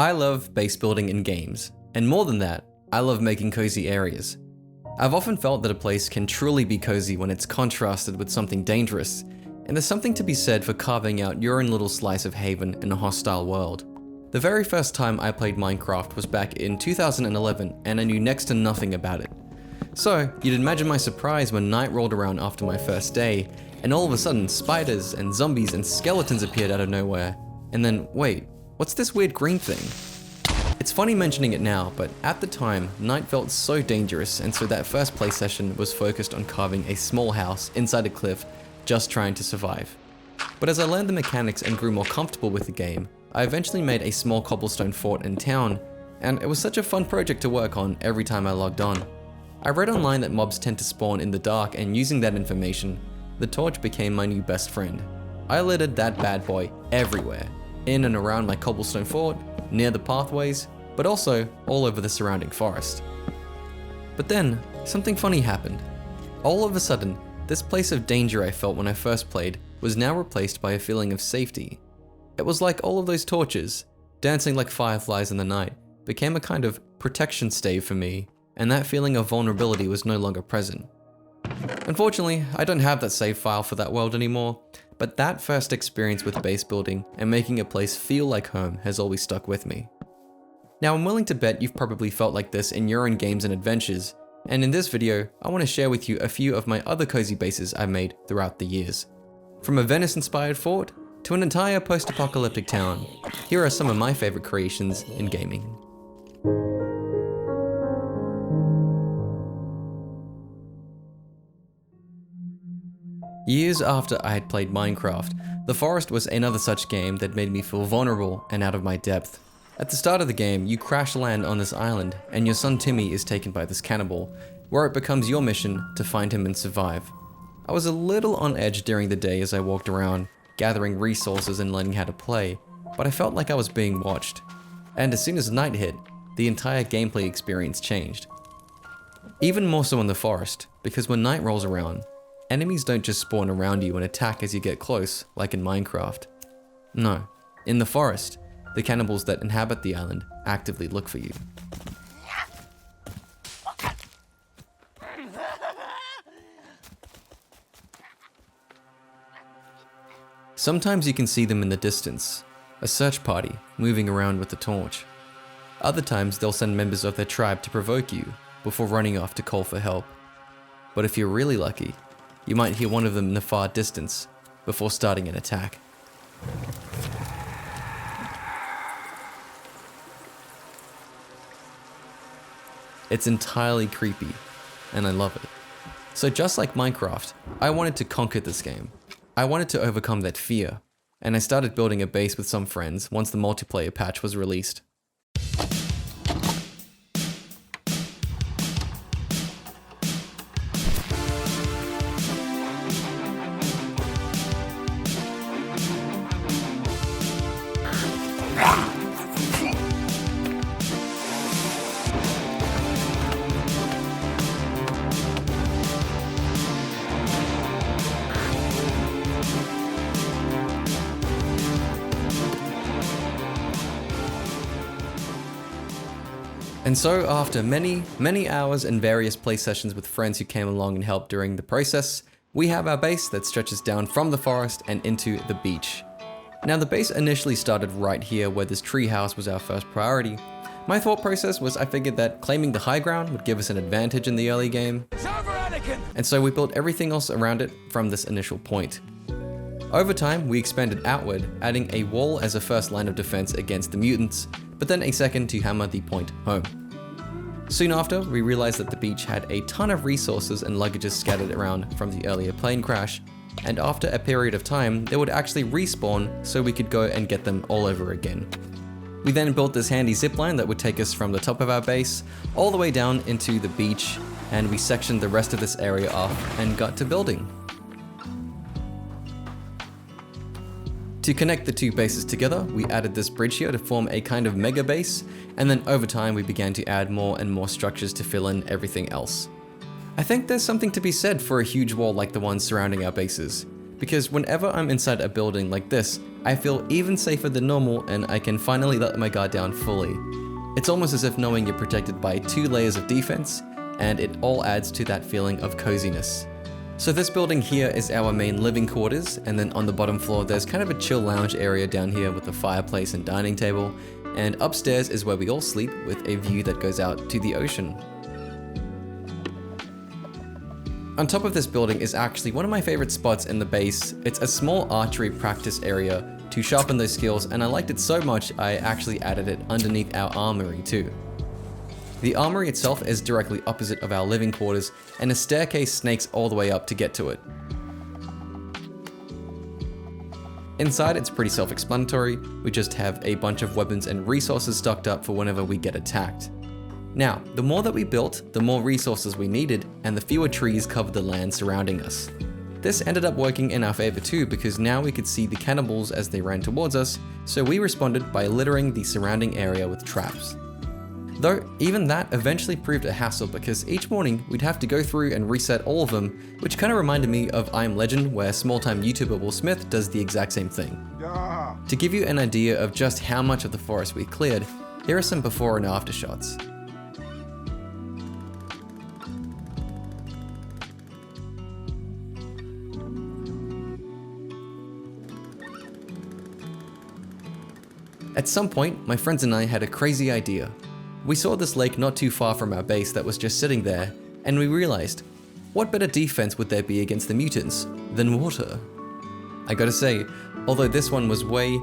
I love base building in games, and more than that, I love making cozy areas. I've often felt that a place can truly be cozy when it's contrasted with something dangerous, and there's something to be said for carving out your own little slice of haven in a hostile world. The very first time I played Minecraft was back in 2011, and I knew next to nothing about it. So, you'd imagine my surprise when night rolled around after my first day, and all of a sudden spiders and zombies and skeletons appeared out of nowhere. And then, wait, what's this weird green thing? It's funny mentioning it now, but at the time, night felt so dangerous, and so that first play session was focused on carving a small house inside a cliff, just trying to survive. But as I learned the mechanics and grew more comfortable with the game, I eventually made a small cobblestone fort in town, and it was such a fun project to work on every time I logged on. I read online that mobs tend to spawn in the dark, and using that information, the torch became my new best friend. I littered that bad boy everywhere, in and around my cobblestone fort, near the pathways, but also all over the surrounding forest. But then, something funny happened. All of a sudden, this place of danger I felt when I first played was now replaced by a feeling of safety. It was like all of those torches, dancing like fireflies in the night, became a kind of protection stave for me, and that feeling of vulnerability was no longer present. Unfortunately, I don't have that save file for that world anymore, but that first experience with base building and making a place feel like home has always stuck with me. Now, I'm willing to bet you've probably felt like this in your own games and adventures, and in this video, I want to share with you a few of my other cozy bases I've made throughout the years. From a Venice-inspired fort to an entire post-apocalyptic town, here are some of my favorite creations in gaming. Years after I had played Minecraft, The Forest was another such game that made me feel vulnerable and out of my depth. At the start of the game, you crash land on this island, and your son Timmy is taken by this cannibal, where it becomes your mission to find him and survive. I was a little on edge during the day as I walked around, gathering resources and learning how to play, but I felt like I was being watched. And as soon as night hit, the entire gameplay experience changed. Even more so in the forest, because when night rolls around, enemies don't just spawn around you and attack as you get close, like in Minecraft. No, in the forest, the cannibals that inhabit the island actively look for you. Sometimes you can see them in the distance, a search party moving around with a torch. Other times they'll send members of their tribe to provoke you before running off to call for help. But if you're really lucky, you might hear one of them in the far distance before starting an attack. It's entirely creepy, and I love it. So just like Minecraft, I wanted to conquer this game. I wanted to overcome that fear, and I started building a base with some friends once the multiplayer patch was released. And so after many hours and various play sessions with friends who came along and helped during the process, we have our base that stretches down from the forest and into the beach. Now the base initially started right here where this tree house was our first priority. My thought process was I figured that claiming the high ground would give us an advantage in the early game. And so we built everything else around it from this initial point. Over time, we expanded outward, adding a wall as a first line of defense against the mutants, but then a second to hammer the point home. Soon after, we realized that the beach had a ton of resources and luggages scattered around from the earlier plane crash, and after a period of time, they would actually respawn so we could go and get them all over again. We then built this handy zipline that would take us from the top of our base all the way down into the beach, and we sectioned the rest of this area off and got to building. To connect the two bases together, we added this bridge here to form a kind of mega base, and then over time we began to add more and more structures to fill in everything else. I think there's something to be said for a huge wall like the one surrounding our bases, because whenever I'm inside a building like this, I feel even safer than normal and I can finally let my guard down fully. It's almost as if knowing you're protected by 2 layers of defense, and it all adds to that feeling of coziness. So this building here is our main living quarters, and then on the bottom floor there's kind of a chill lounge area down here with a fireplace and dining table, and upstairs is where we all sleep with a view that goes out to the ocean. On top of this building is actually one of my favorite spots in the base. It's a small archery practice area to sharpen those skills, and I liked it so much I actually added it underneath our armory too. The armory itself is directly opposite of our living quarters, and a staircase snakes all the way up to get to it. Inside it's pretty self-explanatory, we just have a bunch of weapons and resources stocked up for whenever we get attacked. Now, the more that we built, the more resources we needed, and the fewer trees covered the land surrounding us. This ended up working in our favor too, because now we could see the cannibals as they ran towards us, so we responded by littering the surrounding area with traps. Though, even that eventually proved a hassle because each morning we'd have to go through and reset all of them, which kind of reminded me of I Am Legend, where small-time YouTuber Will Smith does the exact same thing. Yeah. To give you an idea of just how much of the forest we cleared, here are some before and after shots. At some point, my friends and I had a crazy idea. We saw this lake not too far from our base that was just sitting there, and we realized, what better defense would there be against the mutants than water? I gotta say, although this one was way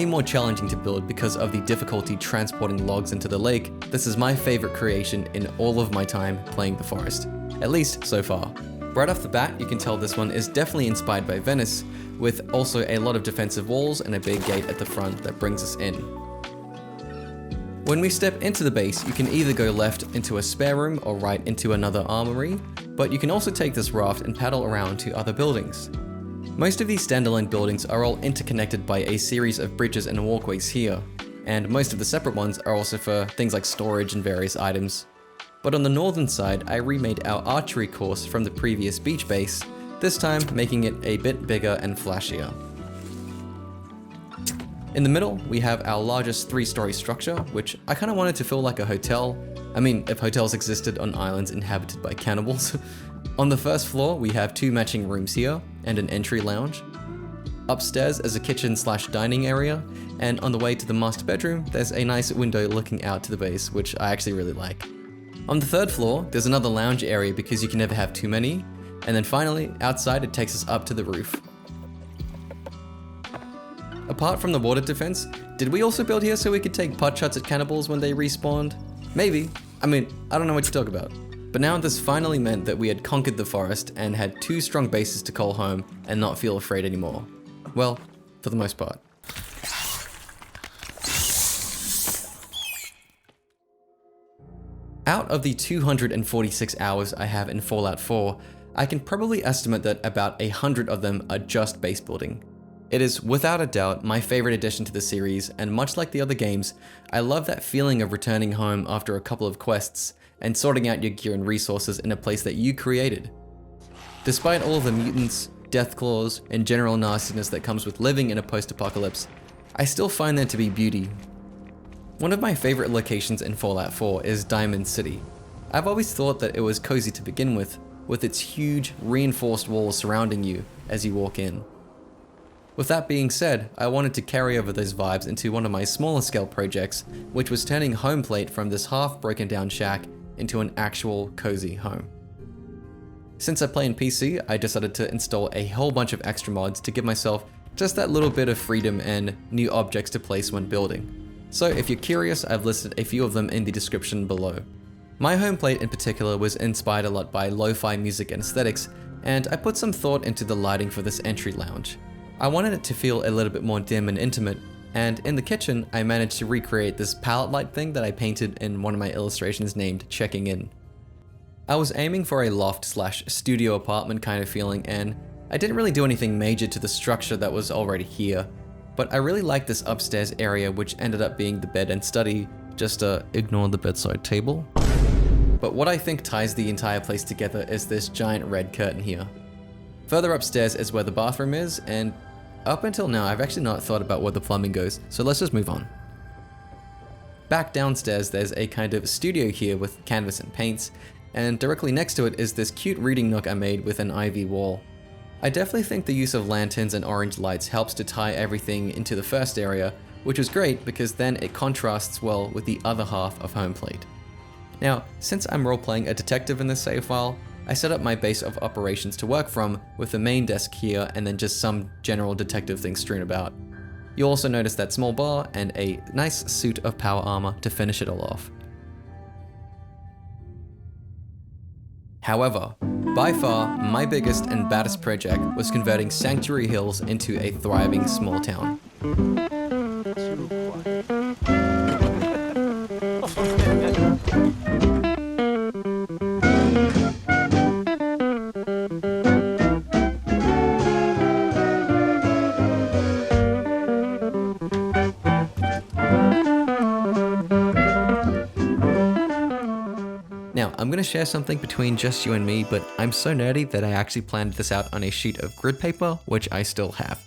more challenging to build because of the difficulty transporting logs into the lake, this is my favorite creation in all of my time playing the forest, at least so far. Right off the bat, you can tell this one is definitely inspired by Venice, with also a lot of defensive walls and a big gate at the front that brings us in. When we step into the base, you can either go left into a spare room or right into another armory, but you can also take this raft and paddle around to other buildings. Most of these standalone buildings are all interconnected by a series of bridges and walkways here, and most of the separate ones are also for things like storage and various items. But on the northern side, I remade our archery course from the previous beach base, this time making it a bit bigger and flashier. In the middle, we have our largest 3-story structure, which I kind of wanted to feel like a hotel. I mean, if hotels existed on islands inhabited by cannibals. On the first floor, we have 2 matching rooms here, and an entry lounge. Upstairs is a kitchen/dining area, and on the way to the master bedroom, there's a nice window looking out to the base, which I actually really like. On the 3rd floor, there's another lounge area because you can never have too many, and then finally, outside it takes us up to the roof. Apart from the water defense, did we also build here so we could take pot shots at cannibals when they respawned? Maybe. I mean, I don't know what you talk about. But now this finally meant that we had conquered the forest and had 2 strong bases to call home and not feel afraid anymore. Well, for the most part. Out of the 246 hours I have in Fallout 4, I can probably estimate that about 100 of them are just base building. It is without a doubt my favorite addition to the series, and much like the other games, I love that feeling of returning home after a couple of quests and sorting out your gear and resources in a place that you created. Despite all of the mutants, death claws, and general nastiness that comes with living in a post-apocalypse, I still find there to be beauty. One of my favorite locations in Fallout 4 is Diamond City. I've always thought that it was cozy to begin with its huge, reinforced walls surrounding you as you walk in. With that being said, I wanted to carry over those vibes into one of my smaller scale projects, which was turning home plate from this half broken down shack into an actual cozy home. Since I play in PC, I decided to install a whole bunch of extra mods to give myself just that little bit of freedom and new objects to place when building. So if you're curious, I've listed a few of them in the description below. My home plate in particular was inspired a lot by lo-fi music and aesthetics, and I put some thought into the lighting for this entry lounge. I wanted it to feel a little bit more dim and intimate, and in the kitchen, I managed to recreate this palette light thing that I painted in one of my illustrations named Checking In. I was aiming for a loft/studio apartment kind of feeling, and I didn't really do anything major to the structure that was already here, but I really liked this upstairs area, which ended up being the bed and study, just ignore the bedside table. But what I think ties the entire place together is this giant red curtain here. Further upstairs is where the bathroom is, and up until now I've actually not thought about where the plumbing goes, so let's just move on. Back downstairs there's a kind of studio here with canvas and paints, and directly next to it is this cute reading nook I made with an ivy wall. I definitely think the use of lanterns and orange lights helps to tie everything into the first area, which is great because then it contrasts well with the other half of home plate. Now, since I'm role-playing a detective in this save file, I set up my base of operations to work from with the main desk here and then just some general detective things strewn about. You'll also notice that small bar and a nice suit of power armor to finish it all off. However, by far, my biggest and baddest project was converting Sanctuary Hills into a thriving small town. Now, I'm going to share something between just you and me, but I'm so nerdy that I actually planned this out on a sheet of grid paper, which I still have.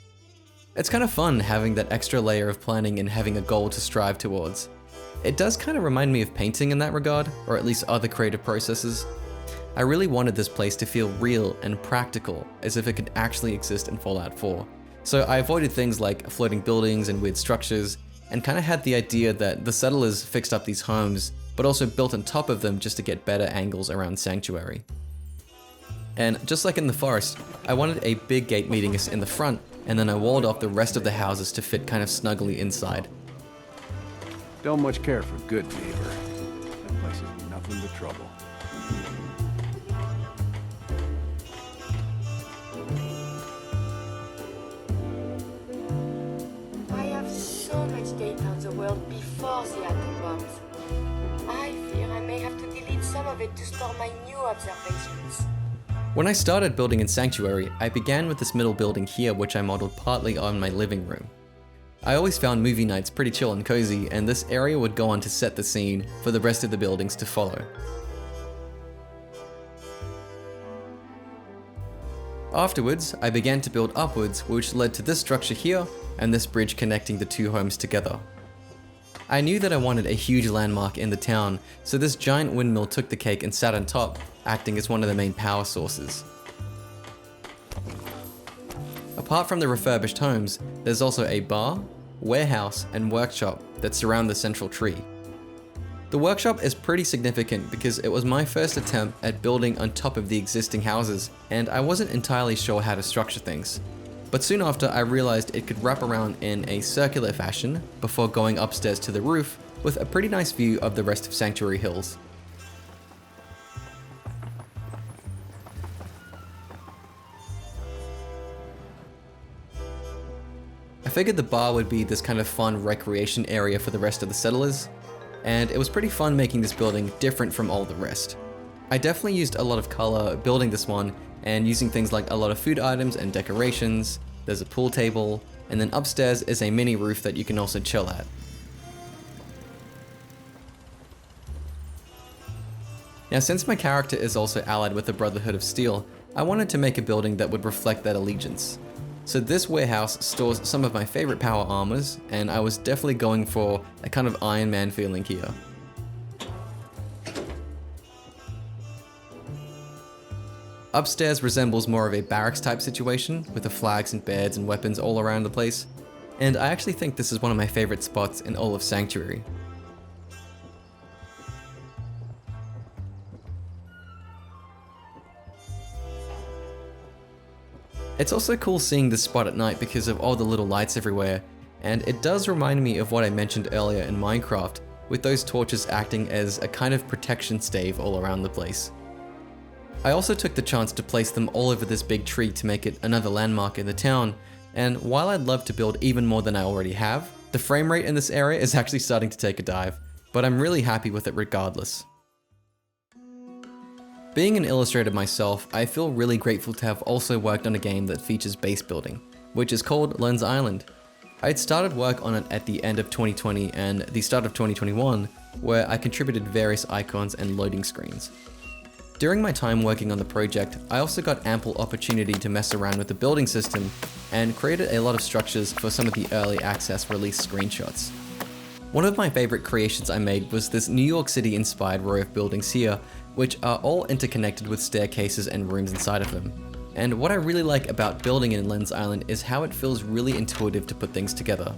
It's kind of fun having that extra layer of planning and having a goal to strive towards. It does kind of remind me of painting in that regard, or at least other creative processes. I really wanted this place to feel real and practical, as if it could actually exist in Fallout 4. So I avoided things like floating buildings and weird structures, and kind of had the idea that the settlers fixed up these homes, but also built on top of them just to get better angles around Sanctuary. And just like in the forest, I wanted a big gate meeting us in the front, and then I walled off the rest of the houses to fit kind of snugly inside. Don't much care for good neighbor. That place is nothing but trouble. I have so much data on the world before the atom bombs. I fear I may have to delete some of it to store my new observations. When I started building in Sanctuary, I began with this middle building here, which I modeled partly on my living room. I always found movie nights pretty chill and cozy, and this area would go on to set the scene for the rest of the buildings to follow. Afterwards, I began to build upwards, which led to this structure here and this bridge connecting the two homes together. I knew that I wanted a huge landmark in the town, so this giant windmill took the cake and sat on top, acting as one of the main power sources. Apart from the refurbished homes, there's also a bar, warehouse, and workshop that surround the central tree. The workshop is pretty significant because it was my first attempt at building on top of the existing houses, and I wasn't entirely sure how to structure things. But soon after, I realized it could wrap around in a circular fashion before going upstairs to the roof with a pretty nice view of the rest of Sanctuary Hills. I figured the bar would be this kind of fun recreation area for the rest of the settlers, and it was pretty fun making this building different from all the rest. I definitely used a lot of color building this one, and using things like a lot of food items and decorations. There's a pool table, and then upstairs is a mini roof that you can also chill at. Now, since my character is also allied with the Brotherhood of Steel, I wanted to make a building that would reflect that allegiance. So this warehouse stores some of my favorite power armors, and I was definitely going for a kind of Iron Man feeling here. Upstairs resembles more of a barracks type situation, with the flags and beds and weapons all around the place, and I actually think this is one of my favorite spots in all of Sanctuary. It's also cool seeing this spot at night because of all the little lights everywhere, and it does remind me of what I mentioned earlier in Minecraft, with those torches acting as a kind of protection stave all around the place. I also took the chance to place them all over this big tree to make it another landmark in the town, and while I'd love to build even more than I already have, the frame rate in this area is actually starting to take a dive, but I'm really happy with it regardless. Being an illustrator myself, I feel really grateful to have also worked on a game that features base building, which is called Lens Island. I had started work on it at the end of 2020 and the start of 2021, where I contributed various icons and loading screens. During my time working on the project, I also got ample opportunity to mess around with the building system and created a lot of structures for some of the early access release screenshots. One of my favorite creations I made was this New York City inspired row of buildings here, which are all interconnected with staircases and rooms inside of them. And what I really like about building in Lens Island is how it feels really intuitive to put things together.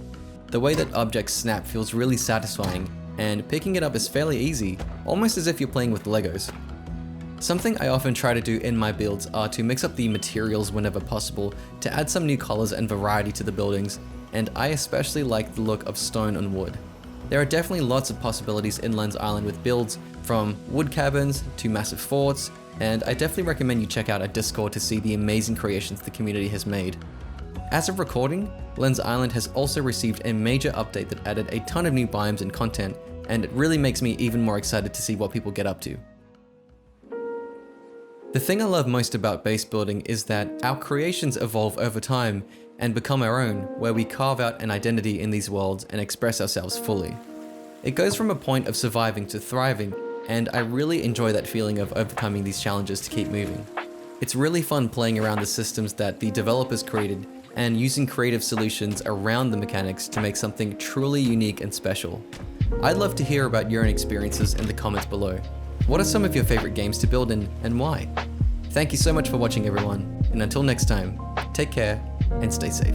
The way that objects snap feels really satisfying, and picking it up is fairly easy, almost as if you're playing with Legos. Something I often try to do in my builds are to mix up the materials whenever possible to add some new colors and variety to the buildings, and I especially like the look of stone on wood. There are definitely lots of possibilities in Lens Island with builds, from wood cabins to massive forts, and I definitely recommend you check out our Discord to see the amazing creations the community has made. As of recording, Lens Island has also received a major update that added a ton of new biomes and content, and it really makes me even more excited to see what people get up to. The thing I love most about base building is that our creations evolve over time and become our own, where we carve out an identity in these worlds and express ourselves fully. It goes from a point of surviving to thriving, and I really enjoy that feeling of overcoming these challenges to keep moving. It's really fun playing around the systems that the developers created and using creative solutions around the mechanics to make something truly unique and special. I'd love to hear about your own experiences in the comments below. What are some of your favorite games to build in, and why? Thank you so much for watching, everyone, and until next time, take care and stay safe.